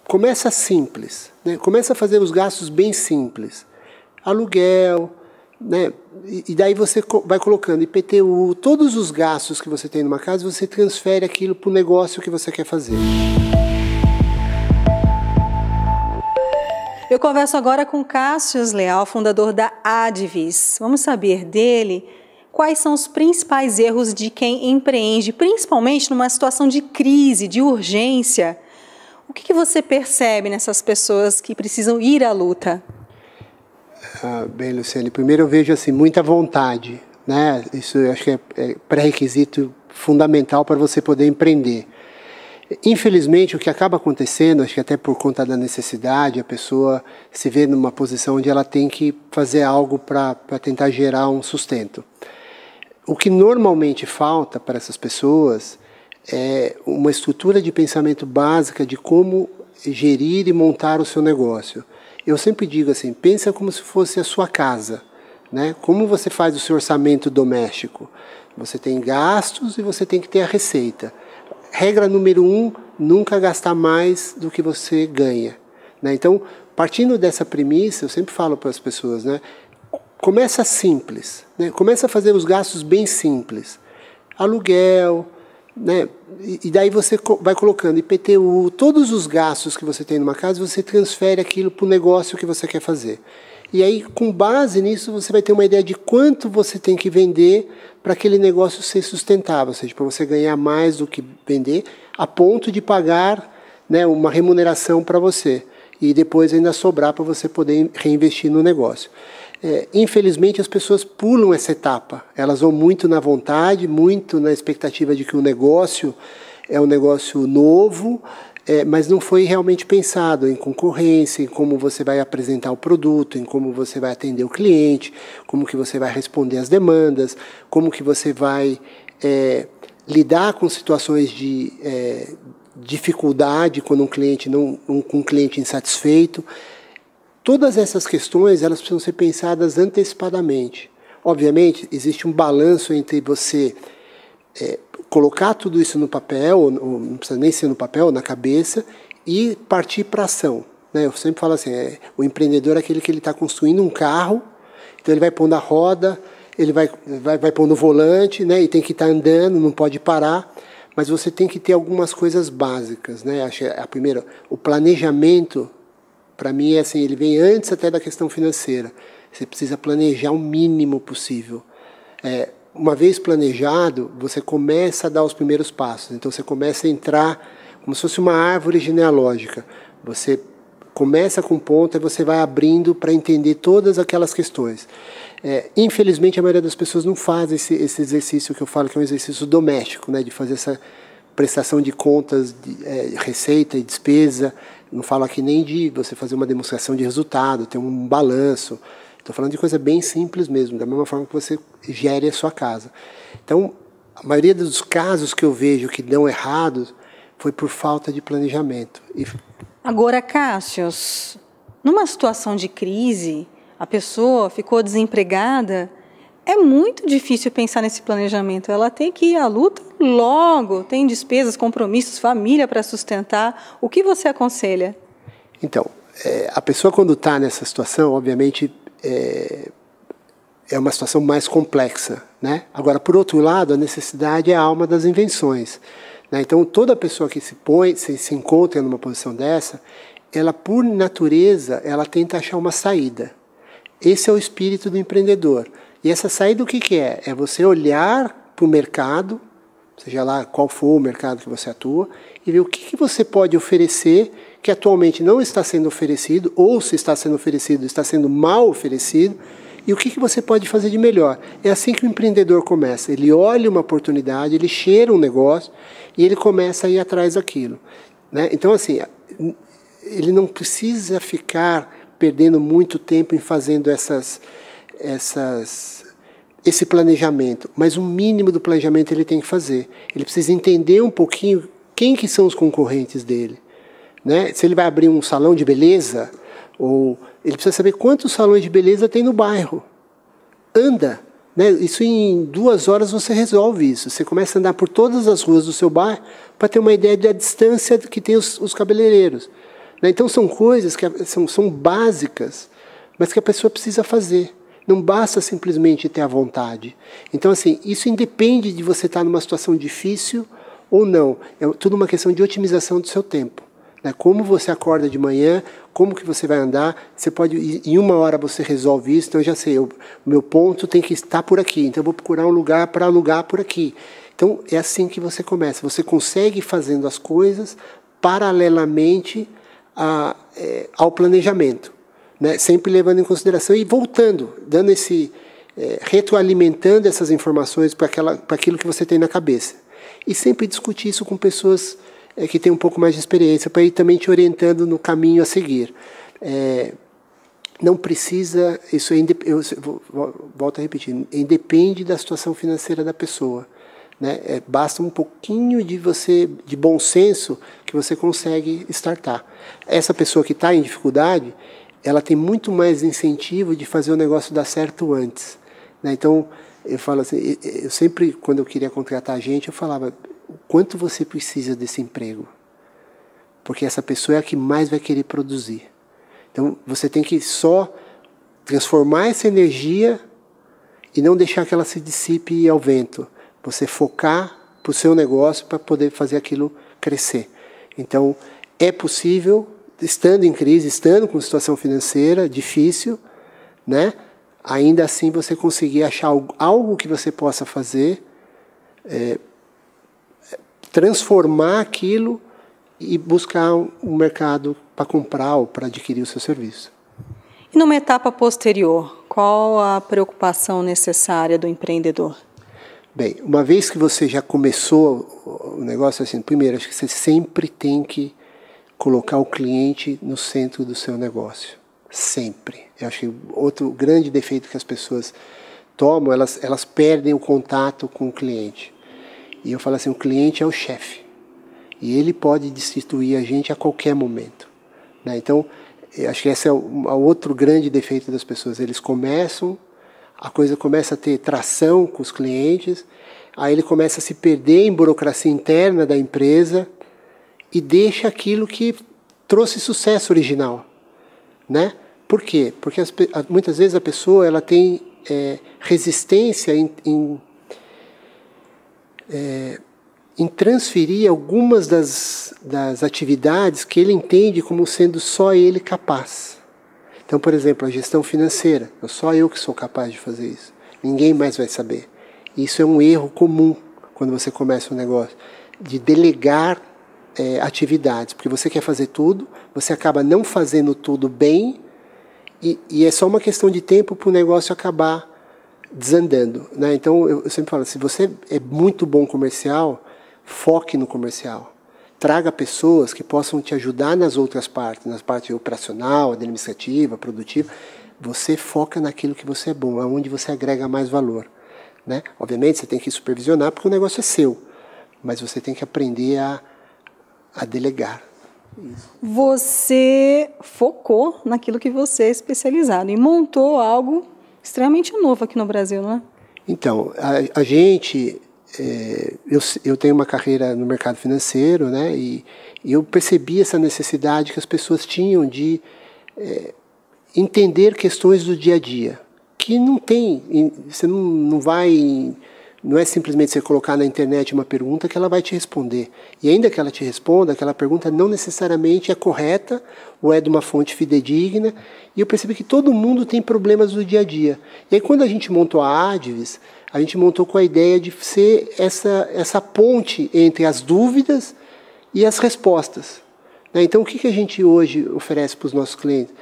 começa simples, né? Começa a fazer os gastos bem simples. Aluguel, né? E daí você vai colocando IPTU, todos os gastos que você tem numa casa, você transfere aquilo para o negócio que você quer fazer. Eu converso agora com Cássius Leal, fundador da Advis. Vamos saber dele quais são os principais erros de quem empreende, principalmente numa situação de crise, de urgência. O que você percebe nessas pessoas que precisam ir à luta? Bem, Luciane, primeiro eu vejo assim, muita vontade, né? Isso eu acho que é pré-requisito fundamental para você poder empreender. Infelizmente, o que acaba acontecendo, acho que até por conta da necessidade, a pessoa se vê numa posição onde ela tem que fazer algo para tentar gerar um sustento. O que normalmente falta para essas pessoas é uma estrutura de pensamento básica de como gerir e montar o seu negócio. Eu sempre digo assim, pensa como se fosse a sua casa, né? Como você faz o seu orçamento doméstico? Você tem gastos e você tem que ter a receita. Regra número 1, nunca gastar mais do que você ganha, né? Então, partindo dessa premissa, eu sempre falo para as pessoas, né? Começa simples, né? Começa a fazer os gastos bem simples. Aluguel, né? E daí você vai colocando IPTU, todos os gastos que você tem numa casa, você transfere aquilo para o negócio que você quer fazer. E aí, com base nisso, você vai ter uma ideia de quanto você tem que vender para aquele negócio ser sustentável, ou seja, para você ganhar mais do que vender, a ponto de pagar, né, uma remuneração para você. E depois ainda sobrar para você poder reinvestir no negócio. Infelizmente, as pessoas pulam essa etapa. Elas vão muito na vontade, muito na expectativa de que o negócio é um negócio novo, mas não foi realmente pensado em concorrência, em como você vai apresentar o produto, em como você vai atender o cliente, como que você vai responder às demandas, como que você vai lidar com situações de dificuldade quando um cliente um cliente insatisfeito. Todas essas questões elas precisam ser pensadas antecipadamente. Obviamente, existe um balanço entre você colocar tudo isso no papel, ou não precisa nem ser no papel, na cabeça, e partir para a ação, né? Eu sempre falo assim, o empreendedor é aquele que ele está construindo um carro, então ele vai pondo a roda, ele vai pondo o volante, né? E tem que estar andando, não pode parar, mas você tem que ter algumas coisas básicas, né? Acho que a primeira, o planejamento, para mim, é assim, ele vem antes até da questão financeira. Você precisa planejar o mínimo possível. Uma vez planejado, você começa a dar os primeiros passos. Então, você começa a entrar como se fosse uma árvore genealógica. Você começa com ponta e você vai abrindo para entender todas aquelas questões. Infelizmente, a maioria das pessoas não faz esse exercício que eu falo que é um exercício doméstico, né, de fazer essa prestação de contas, de receita e despesa. Não falo aqui nem de você fazer uma demonstração de resultado, ter um balanço. Estou falando de coisa bem simples mesmo, da mesma forma que você gere a sua casa. Então, a maioria dos casos que eu vejo que dão errado foi por falta de planejamento. Agora, Cássius, numa situação de crise, a pessoa ficou desempregada, é muito difícil pensar nesse planejamento. Ela tem que ir à luta logo, tem despesas, compromissos, família para sustentar. O que você aconselha? Então, a pessoa quando está nessa situação, obviamente, é uma situação mais complexa, né? Agora, por outro lado, a necessidade é a alma das invenções, né? Então, toda pessoa que se encontra numa posição dessa, ela, por natureza, ela tenta achar uma saída. Esse é o espírito do empreendedor. E essa saída, o que é? É você olhar para o mercado, seja lá qual for o mercado que você atua, e ver o que você pode oferecer que atualmente não está sendo oferecido, ou se está sendo oferecido, está sendo mal oferecido, e o que você pode fazer de melhor. É assim que o empreendedor começa. Ele olha uma oportunidade, ele cheira um negócio, e ele começa a ir atrás daquilo, né? Então, assim, ele não precisa ficar perdendo muito tempo em fazendo esse planejamento, mas o mínimo do planejamento ele tem que fazer. Ele precisa entender um pouquinho quem que são os concorrentes dele, né? Se ele vai abrir um salão de beleza, ou ele precisa saber quantos salões de beleza tem no bairro. Anda, né? Isso em 2 horas você resolve isso. Você começa a andar por todas as ruas do seu bairro para ter uma ideia da distância que tem os cabeleireiros, Né? Então são coisas que são básicas, mas que a pessoa precisa fazer. Não basta simplesmente ter a vontade. Então, assim, isso independe de você estar numa situação difícil ou não. É tudo uma questão de otimização do seu tempo. Né? Como você acorda de manhã, como que você vai andar. Você pode, em 1 hora você resolve isso, então eu já sei, o meu ponto tem que estar por aqui, então eu vou procurar um lugar para alugar por aqui. Então, é assim que você começa. Você consegue ir fazendo as coisas paralelamente ao planejamento. Né, sempre levando em consideração e voltando, dando retroalimentando essas informações para aquilo que você tem na cabeça. E sempre discutir isso com pessoas que têm um pouco mais de experiência, para ir também te orientando no caminho a seguir. Não precisa, isso volto a repetir, independe da situação financeira da pessoa. Né? Basta um pouquinho de bom senso que você consegue startar. Essa pessoa que está em dificuldade, ela tem muito mais incentivo de fazer o negócio dar certo antes. Né? Então, eu falo assim, eu sempre, quando eu queria contratar gente, eu falava, o quanto você precisa desse emprego? Porque essa pessoa é a que mais vai querer produzir. Então, você tem que só transformar essa energia e não deixar que ela se dissipe ao vento. Você focar para o seu negócio para poder fazer aquilo crescer. Então, é possível, estando em crise, estando com situação financeira difícil, né? Ainda assim você conseguir achar algo que você possa fazer, transformar aquilo e buscar um mercado para comprar ou para adquirir o seu serviço. E numa etapa posterior, qual a preocupação necessária do empreendedor? Bem, uma vez que você já começou o negócio, assim, primeiro, acho que você sempre tem que colocar o cliente no centro do seu negócio. Sempre. Eu acho que outro grande defeito que as pessoas tomam, elas perdem o contato com o cliente. E eu falo assim, o cliente é o chefe. E ele pode destituir a gente a qualquer momento. Né? Então, eu acho que esse é o outro grande defeito das pessoas. Eles a coisa começa a ter tração com os clientes, aí ele começa a se perder em burocracia interna da empresa, e deixa aquilo que trouxe sucesso original, né? Por quê? Porque muitas vezes a pessoa ela tem resistência em transferir algumas das atividades que ele entende como sendo só ele capaz. Então, por exemplo, a gestão financeira, só eu que sou capaz de fazer isso. Ninguém mais vai saber. Isso é um erro comum quando você começa um negócio, de delegar atividades, porque você quer fazer tudo, você acaba não fazendo tudo bem e é só uma questão de tempo para o negócio acabar desandando. Né? Então, eu sempre falo, se você é muito bom comercial, foque no comercial. Traga pessoas que possam te ajudar nas outras partes, nas partes operacional, administrativa, produtiva. Você foca naquilo que você é bom, aonde você agrega mais valor. Né? Obviamente, você tem que supervisionar porque o negócio é seu, mas você tem que aprender a delegar. Isso. Você focou naquilo que você é especializado e montou algo extremamente novo aqui no Brasil, não é? Então, a gente... eu tenho uma carreira no mercado financeiro, né? E eu percebi essa necessidade que as pessoas tinham de entender questões do dia a dia. Que não tem... Você não vai... Não é simplesmente você colocar na internet uma pergunta que ela vai te responder. E ainda que ela te responda, aquela pergunta não necessariamente é correta ou é de uma fonte fidedigna. E eu percebi que todo mundo tem problemas do dia a dia. E aí quando a gente montou a Advis, a gente montou com a ideia de ser essa ponte entre as dúvidas e as respostas. Então o que a gente hoje oferece para os nossos clientes?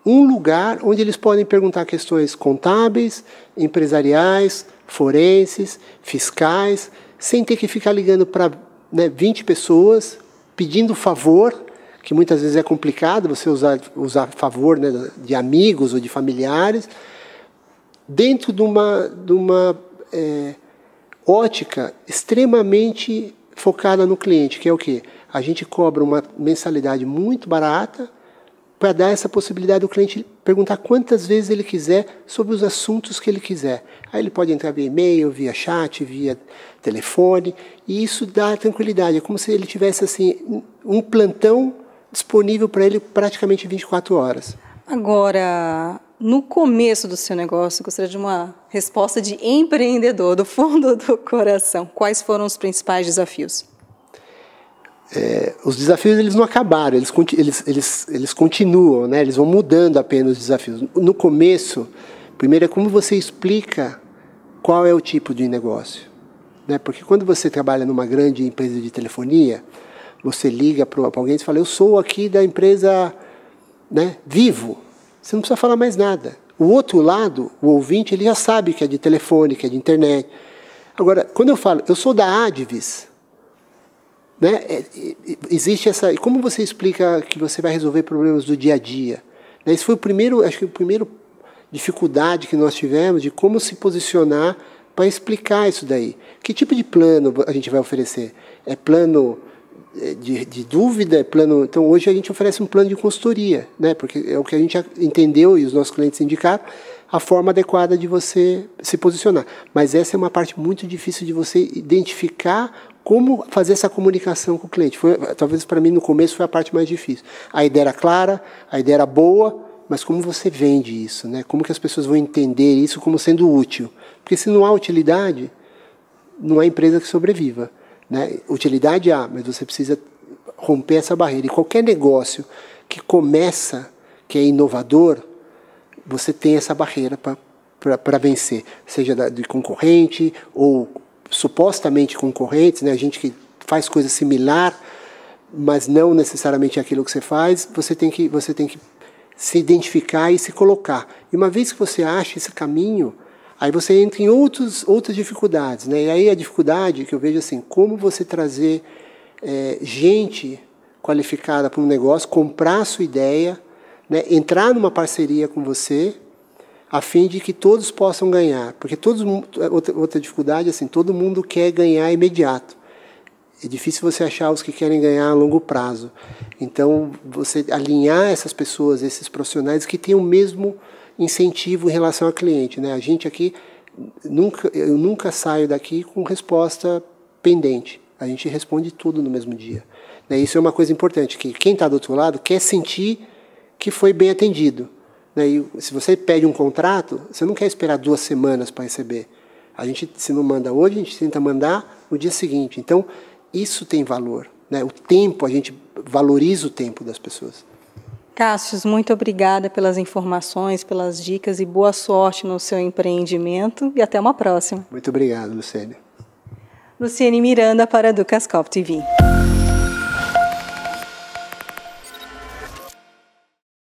Um lugar onde eles podem perguntar questões contábeis, empresariais, forenses, fiscais, sem ter que ficar ligando para 20 pessoas, pedindo favor, que muitas vezes é complicado você usar favor de amigos ou de familiares, dentro de uma ótica extremamente focada no cliente, que é o quê? A gente cobra uma mensalidade muito barata, para dar essa possibilidade do cliente perguntar quantas vezes ele quiser sobre os assuntos que ele quiser. Aí ele pode entrar via e-mail, via chat, via telefone, e isso dá tranquilidade. É como se ele tivesse assim um plantão disponível para ele praticamente 24 horas. Agora, no começo do seu negócio, eu gostaria de uma resposta de empreendedor, do fundo do coração. Quais foram os principais desafios? Os desafios eles não acabaram, eles continuam, né? Eles vão mudando apenas os desafios. No começo, primeiro é como você explica qual é o tipo de negócio, né? Porque quando você trabalha numa grande empresa de telefonia, você liga para alguém e fala, eu sou aqui da empresa, né, Vivo. Você não precisa falar mais nada. O outro lado, o ouvinte, ele já sabe que é de telefone, que é de internet. Agora, quando eu falo, eu sou da Advis, né, existe essa... Como você explica que você vai resolver problemas do dia a dia? Né, esse foi o primeiro, acho que a primeira dificuldade que nós tivemos de como se posicionar para explicar isso daí. Que tipo de plano a gente vai oferecer? É plano de dúvida, é plano... Então, hoje a gente oferece um plano de consultoria, né? Porque é o que a gente entendeu e os nossos clientes indicaram, a forma adequada de você se posicionar. Mas essa é uma parte muito difícil de você identificar como fazer essa comunicação com o cliente. Talvez para mim no começo foi a parte mais difícil. A ideia era clara, a ideia era boa, mas como você vende isso, né? Como que as pessoas vão entender isso como sendo útil? Porque se não há utilidade, não há empresa que sobreviva, né? Utilidade há, mas você precisa romper essa barreira. E qualquer negócio que começa, que é inovador, você tem essa barreira para vencer, seja de concorrente ou supostamente concorrentes, né? A gente que faz coisa similar, mas não necessariamente aquilo que você faz, você tem que se identificar e se colocar. E uma vez que você acha esse caminho, aí você entra em outras dificuldades, né? E aí a dificuldade que eu vejo assim, como você trazer gente qualificada para um negócio, comprar a sua ideia, né? Entrar numa parceria com você, a fim de que todos possam ganhar. Porque outra dificuldade, assim, todo mundo quer ganhar imediato. É difícil você achar os que querem ganhar a longo prazo. Então, você alinhar essas pessoas, esses profissionais que têm o mesmo incentivo em relação ao cliente, né? A gente aqui, eu nunca saio daqui com resposta pendente. A gente responde tudo no mesmo dia. Né? Isso é uma coisa importante, que quem está do outro lado quer sentir que foi bem atendido. Né? E se você pede um contrato, você não quer esperar 2 semanas para receber. A gente, se não manda hoje, a gente tenta mandar no dia seguinte. Então, isso tem valor, né? O tempo, a gente valoriza o tempo das pessoas. Cássio, muito obrigada pelas informações, pelas dicas e boa sorte no seu empreendimento e até uma próxima. Muito obrigado, Luciene. Luciene Miranda para a Ducascope TV.